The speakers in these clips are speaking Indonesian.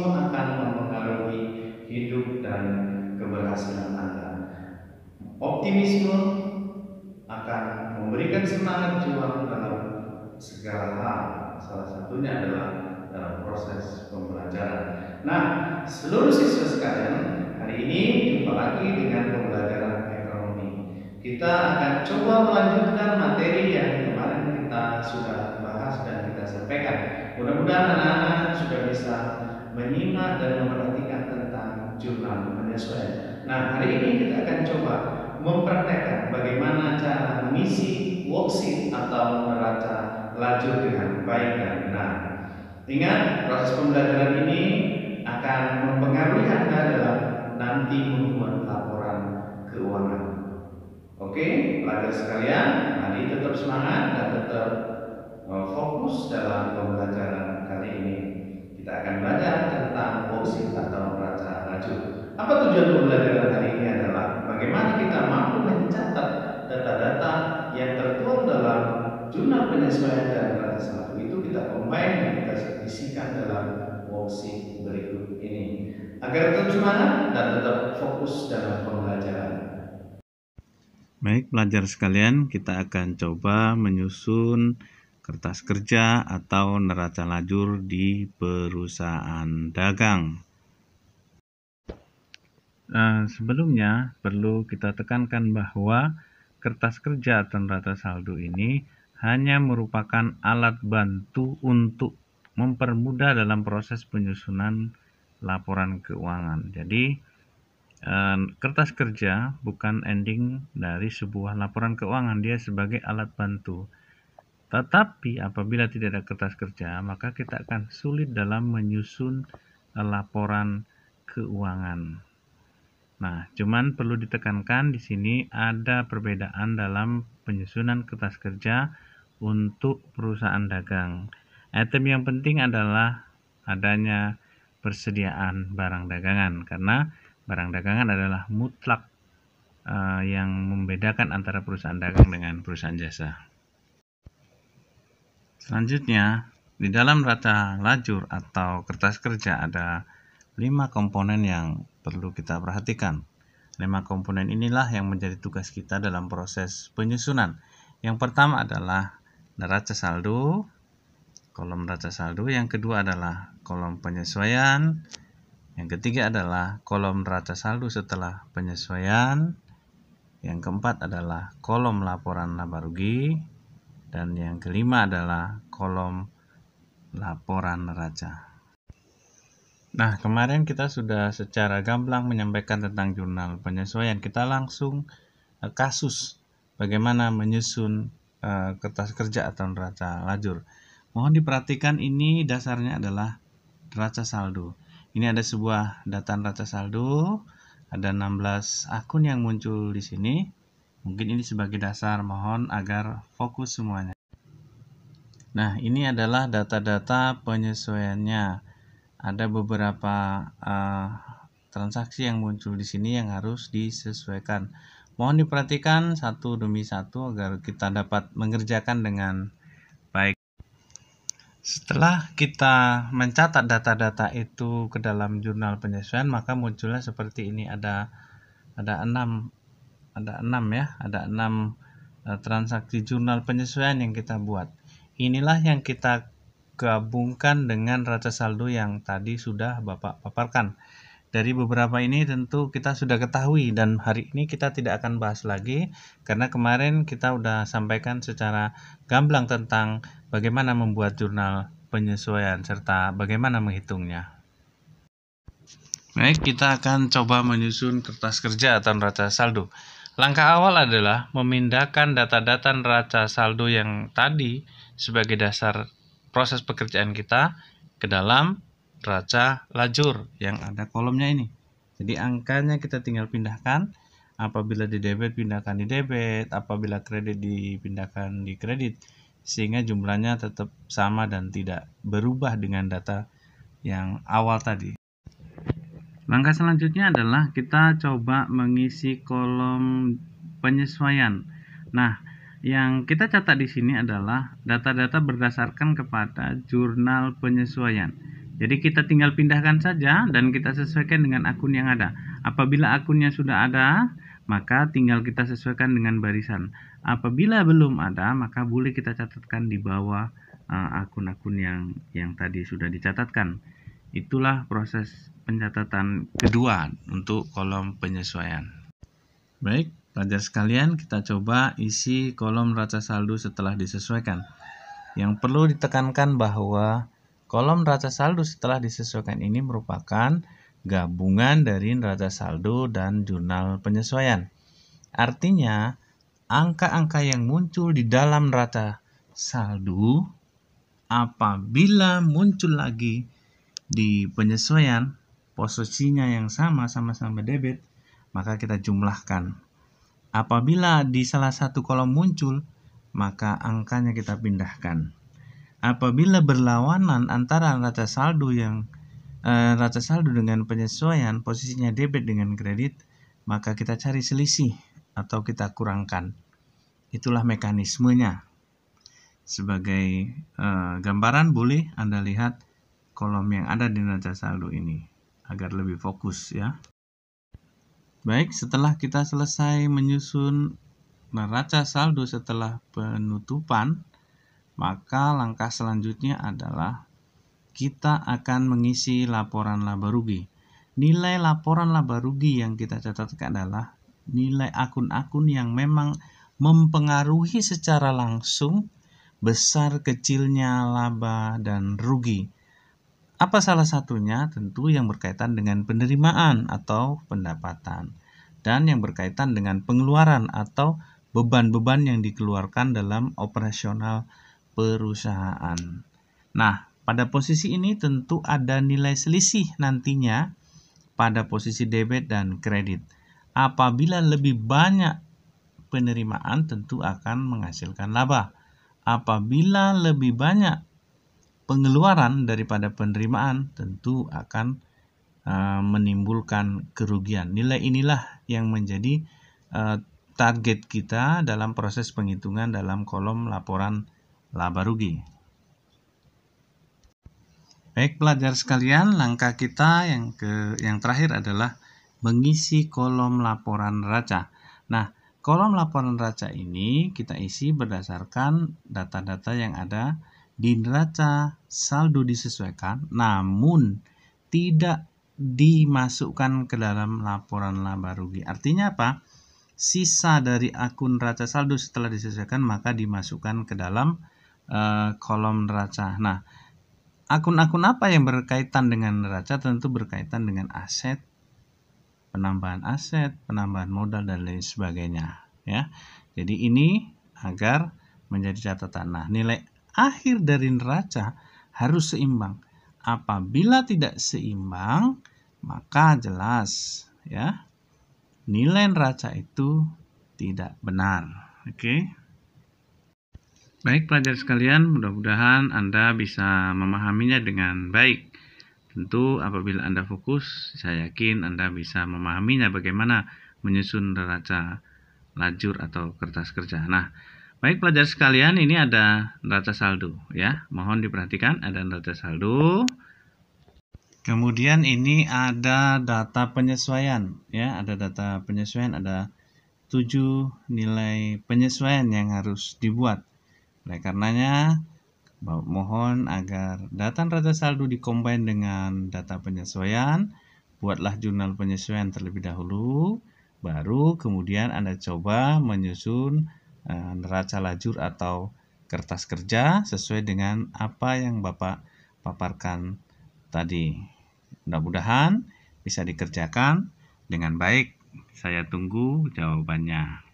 optimisme akan mempengaruhi hidup dan keberhasilan Anda. Optimisme akan memberikan semangat juang dalam segala hal. Salah satunya adalah dalam proses pembelajaran. Nah, seluruh siswa sekalian, hari ini jumpa lagi dengan pembelajaran ekonomi. Kita akan coba melanjutkan materi yang kemarin kita sudah bahas dan kita sampaikan. Mudah-mudahan anak-anak sudah bisa menyimak dan memperhatikan tentang jurnal penyesuaian. Nah, hari ini kita akan coba mempraktekkan bagaimana cara mengisi worksheet atau neraca lajur dengan baik dan benar. Ingat, proses pembelajaran ini akan mempengaruhi Anda dalam nanti membuat laporan keuangan. Oke, pelajar sekalian, mari tetap semangat dan tetap fokus dalam pembelajaran kali ini. Kita akan belajar tentang worksheet atau neraca lajur. Apa tujuan pembelajaran hari ini adalah bagaimana kita mampu mencatat data-data yang tertuang dalam jurnal penyesuaian dan neraca saldo itu kita combine dan kita isikan dalam worksheet berikut ini agar tetap semangat dan tetap fokus dalam pembelajaran. Baik pelajar sekalian, kita akan coba menyusun kertas kerja atau neraca lajur di perusahaan dagang. Sebelumnya perlu kita tekankan bahwa kertas kerja atau neraca saldo ini hanya merupakan alat bantu untuk mempermudah dalam proses penyusunan laporan keuangan. Jadi kertas kerja bukan ending dari sebuah laporan keuangan, dia sebagai alat bantu. Tetapi apabila tidak ada kertas kerja, maka kita akan sulit dalam menyusun laporan keuangan. Nah, cuman perlu ditekankan di sini ada perbedaan dalam penyusunan kertas kerja untuk perusahaan dagang. Item yang penting adalah adanya persediaan barang dagangan, karena barang dagangan adalah mutlak yang membedakan antara perusahaan dagang dengan perusahaan jasa. Selanjutnya, di dalam neraca lajur atau kertas kerja ada 5 komponen yang perlu kita perhatikan. 5 komponen inilah yang menjadi tugas kita dalam proses penyusunan. Yang pertama adalah neraca saldo, kolom neraca saldo. Yang kedua adalah kolom penyesuaian. Yang ketiga adalah kolom neraca saldo setelah penyesuaian. Yang keempat adalah kolom laporan laba rugi. Dan yang kelima adalah kolom laporan neraca. Nah, kemarin kita sudah secara gamblang menyampaikan tentang jurnal penyesuaian. Kita langsung kasus bagaimana menyusun kertas kerja atau neraca lajur. Mohon diperhatikan, ini dasarnya adalah neraca saldo. Ini ada sebuah data neraca saldo, ada 16 akun yang muncul di sini. Mungkin ini sebagai dasar, mohon agar fokus semuanya. Nah, ini adalah data-data penyesuaiannya. Ada beberapa transaksi yang muncul di sini yang harus disesuaikan. Mohon diperhatikan satu demi satu agar kita dapat mengerjakan dengan baik. Setelah kita mencatat data-data itu ke dalam jurnal penyesuaian, maka munculnya seperti ini. Ada 6 transaksi jurnal penyesuaian yang kita buat. Inilah yang kita gabungkan dengan neraca saldo yang tadi sudah Bapak paparkan. Dari beberapa ini tentu kita sudah ketahui, dan hari ini kita tidak akan bahas lagi karena kemarin kita sudah sampaikan secara gamblang tentang bagaimana membuat jurnal penyesuaian serta bagaimana menghitungnya. Baik, kita akan coba menyusun kertas kerja atau neraca saldo. Langkah awal adalah memindahkan data-data neraca saldo yang tadi sebagai dasar proses pekerjaan kita ke dalam neraca lajur yang ada kolomnya ini. Jadi angkanya kita tinggal pindahkan. Apabila di debit, pindahkan di debit. Apabila kredit, dipindahkan di kredit. Sehingga jumlahnya tetap sama dan tidak berubah dengan data yang awal tadi. Langkah selanjutnya adalah kita coba mengisi kolom penyesuaian. Nah, yang kita catat di sini adalah data-data berdasarkan kepada jurnal penyesuaian. Jadi kita tinggal pindahkan saja dan kita sesuaikan dengan akun yang ada. Apabila akunnya sudah ada, maka tinggal kita sesuaikan dengan barisan. Apabila belum ada, maka boleh kita catatkan di bawah akun-akun yang tadi sudah dicatatkan. Itulah proses pencatatan kedua untuk kolom penyesuaian. Baik, pelajar sekalian, kita coba isi kolom neraca saldo setelah disesuaikan. Yang perlu ditekankan bahwa kolom neraca saldo setelah disesuaikan ini merupakan gabungan dari neraca saldo dan jurnal penyesuaian. Artinya, angka-angka yang muncul di dalam neraca saldo apabila muncul lagi di penyesuaian, posisinya yang sama-sama debit, maka kita jumlahkan. Apabila di salah satu kolom muncul, maka angkanya kita pindahkan. Apabila berlawanan antara neraca saldo dengan penyesuaian, posisinya debit dengan kredit, maka kita cari selisih atau kita kurangkan. Itulah mekanismenya. Sebagai gambaran boleh Anda lihat kolom yang ada di neraca saldo ini agar lebih fokus ya. Baik, setelah kita selesai menyusun neraca saldo setelah penutupan, maka langkah selanjutnya adalah kita akan mengisi laporan laba rugi. Nilai laporan laba rugi yang kita catatkan adalah nilai akun-akun yang memang mempengaruhi secara langsung besar kecilnya laba dan rugi. Apa salah satunya? Tentu yang berkaitan dengan penerimaan atau pendapatan dan yang berkaitan dengan pengeluaran atau beban-beban yang dikeluarkan dalam operasional perusahaan. Nah, pada posisi ini tentu ada nilai selisih nantinya pada posisi debit dan kredit. Apabila lebih banyak penerimaan tentu akan menghasilkan laba. Apabila lebih banyak pengeluaran daripada penerimaan tentu akan menimbulkan kerugian. Nilai inilah yang menjadi target kita dalam proses penghitungan dalam kolom laporan laba rugi. Baik pelajar sekalian, langkah kita yang terakhir adalah mengisi kolom laporan neraca. Nah, kolom laporan neraca ini kita isi berdasarkan data-data yang ada di neraca saldo disesuaikan, namun tidak dimasukkan ke dalam laporan laba rugi. Artinya apa? Sisa dari akun neraca saldo setelah disesuaikan maka dimasukkan ke dalam kolom neraca. Nah, akun-akun apa yang berkaitan dengan neraca? Tentu berkaitan dengan aset, penambahan modal dan lain sebagainya. Ya, jadi ini agar menjadi catatan. Nah, nilai akhir dari neraca harus seimbang. Apabila tidak seimbang, maka jelas ya nilai neraca itu tidak benar. Oke. Baik pelajar sekalian, mudah-mudahan Anda bisa memahaminya dengan baik. Tentu apabila Anda fokus, saya yakin Anda bisa memahaminya bagaimana menyusun neraca lajur atau kertas kerja. Nah, baik pelajar sekalian, ini ada neraca saldo ya. Mohon diperhatikan ada neraca saldo. Kemudian ini ada data penyesuaian ya, ada data penyesuaian, ada 7 nilai penyesuaian yang harus dibuat. Oleh karenanya, mohon agar data neraca saldo dikombin dengan data penyesuaian. Buatlah jurnal penyesuaian terlebih dahulu, baru kemudian Anda coba menyusun neraca lajur atau kertas kerja sesuai dengan apa yang Bapak paparkan tadi. Mudah-mudahan bisa dikerjakan dengan baik. Saya tunggu jawabannya.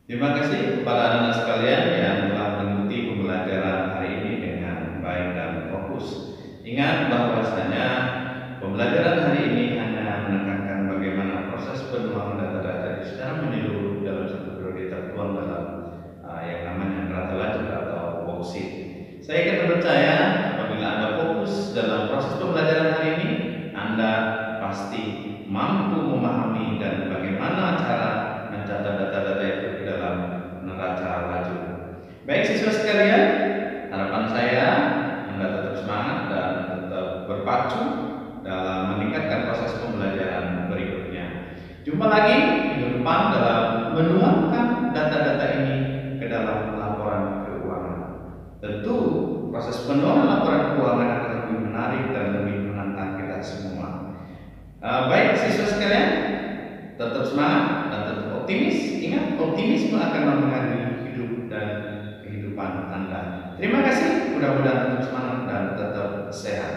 Terima kasih kepada anak-anak sekalian yang telah mengikuti pembelajaran hari ini dengan baik dan fokus. Ingat bahwasanya pembelajaran hari ini hanya menekankan bagaimana proses penuaan data-data secara menyeluruh dalam satu periode tertuang dalam yang namanya neraca lajur atau worksheet. Saya yakin percaya apabila Anda fokus dalam proses pembelajaran hari ini, Anda pasti mampu memahami dan bagaimana cara mencatat data-data itu ke dalam neraca lajur. Baik siswa sekalian, harapan saya Anda tetap semangat dan tetap berpacu dalam meningkatkan proses pembelajaran berikutnya. Jumpa lagi minggu depan dalam menuangkan data-data ini ke dalam laporan keuangan. Tentu proses penuaran laporan keuangan akan lebih menarik dan lebih menantang kita semua. Baik siswa sekalian, tetap semangat dan tetap optimis. Ingat, optimisme akan mempengaruhi hidup dan kehidupan Anda. Terima kasih, mudah-mudahan tetap semangat dan tetap sehat.